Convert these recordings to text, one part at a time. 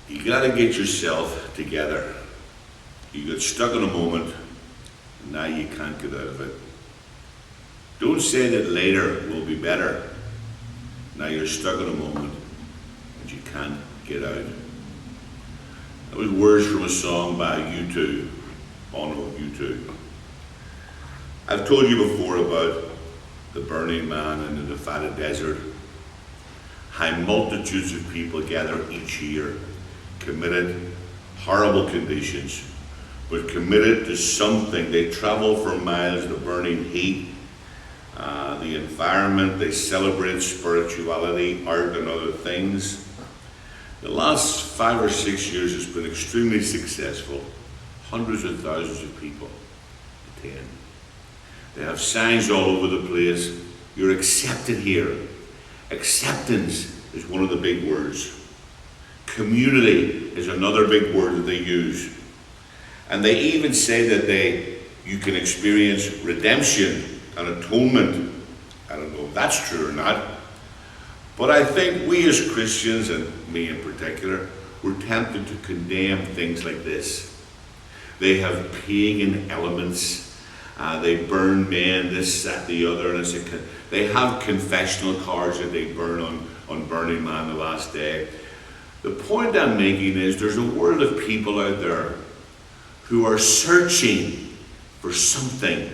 You gotta get yourself together. You got stuck in a moment, and now you can't get out of it. Don't say that later will be better. Now you're stuck in a moment, and you can't get out. That was words from a song by U2, Bono, U2. I've told you before about the Burning Man in the Nevada desert. How multitudes of people gather each year, committed, horrible conditions, but committed to something. They travel for miles, the burning heat, the environment. They celebrate spirituality, art, and other things. The last 5 or 6 years has been extremely successful. Hundreds of thousands of people attend. They have signs all over the place. You're accepted here. Acceptance is one of the big words. Community is another big word that they use. And they even say that you can experience redemption and atonement. I don't know if that's true or not. But I think we as Christians, and me in particular, we're tempted to condemn things like this. They have pagan elements. They burn men, this, that, the other. And they have confessional cards that they burn on Burning Man the last day. The point I'm making is there's a world of people out there who are searching for something.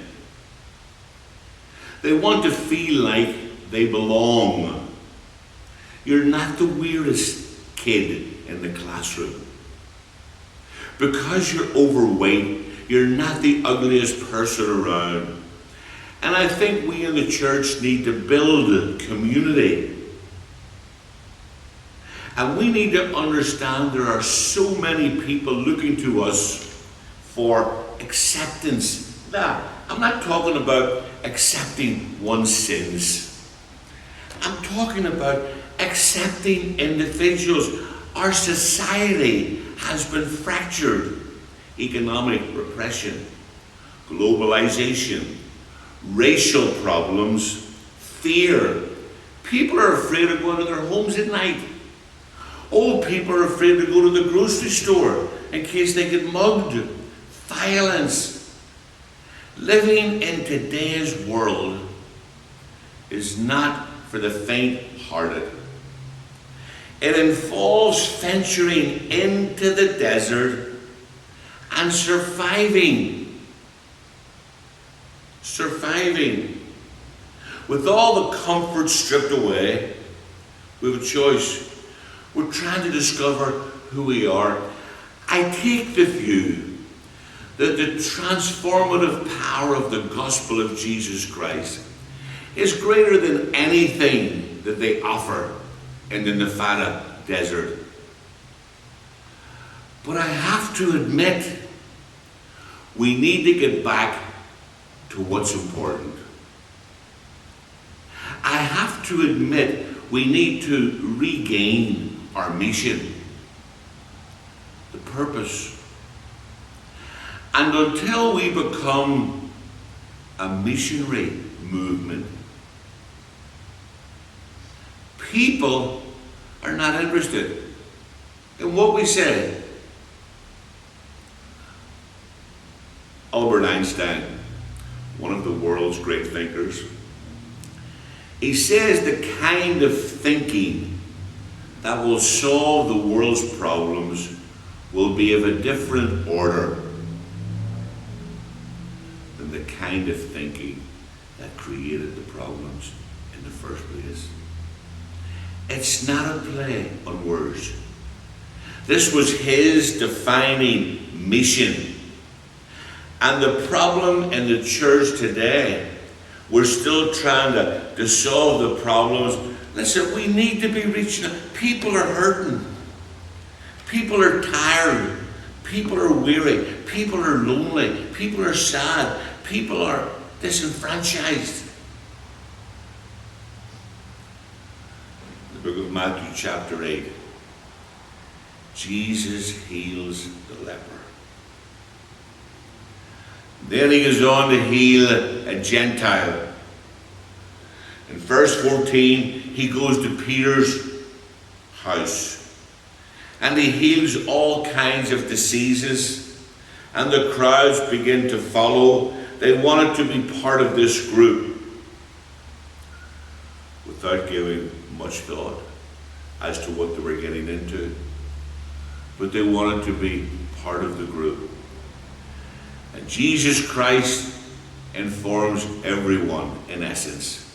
They want to feel like they belong. You're not the weirdest kid in the classroom. Because you're overweight, you're not the ugliest person around. And I think we in the church need to build a community. And we need to understand there are so many people looking to us for acceptance. Now, I'm not talking about accepting one's sins. I'm talking about accepting individuals. Our society has been fractured. Economic repression, globalization, racial problems, fear. People are afraid of going to their homes at night. Old people are afraid to go to the grocery store in case they get mugged. Violence. Living in today's world is not for the faint-hearted. It involves venturing into the desert and surviving. With all the comfort stripped away, we have a choice. We're trying to discover who we are. I take the view that the transformative power of the gospel of Jesus Christ is greater than anything that they offer in the Nevada desert. But I have to admit, we need to get back to what's important. I have to admit, we need to regain our mission, the purpose. And until we become a missionary movement, people are not interested in what we say. Albert Einstein, one of the world's great thinkers, he says the kind of thinking that will solve the world's problems will be of a different order than the kind of thinking that created the problems in the first place. It's not a play on words. This was his defining mission. And the problem in the church today, we're still trying to solve the problems. Listen, we need to be reaching out. People are hurting. People are tired. People are weary. People are lonely. People are sad. People are disenfranchised. The book of Matthew chapter 8. Jesus heals the leper. Then he goes on to heal a Gentile. In verse 14, he goes to Peter's house. and he heals all kinds of diseases, and the crowds begin to follow. They wanted to be part of this group without giving much thought as to what they were getting into. But they wanted to be part of the group. And Jesus Christ informs everyone, in essence.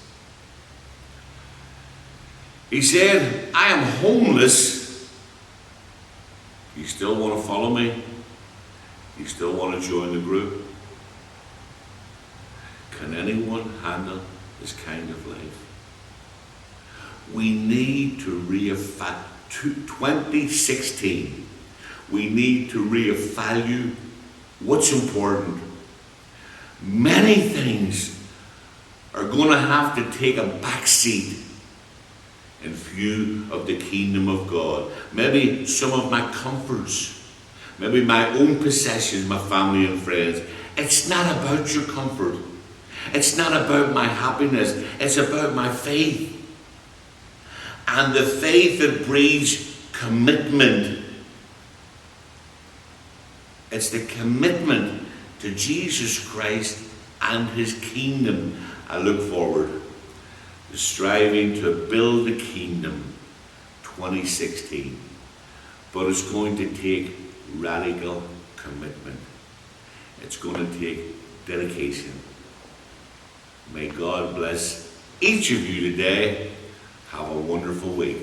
He said, I am homeless. You still want to follow me? You still want to join the group? Can anyone handle this kind of life? We need to 2016, we need to reevaluate what's important. Many things are going to have to take a back seat in view of the kingdom of God. Maybe some of my comforts, maybe my own possessions, my family and friends. It's not about your comfort. It's not about my happiness. It's about my faith. And the faith that breeds commitment. It's the commitment to Jesus Christ and his kingdom. I look forward to striving to build the kingdom 2016. But it's going to take radical commitment. It's going to take dedication. May God bless each of you today. Have a wonderful week.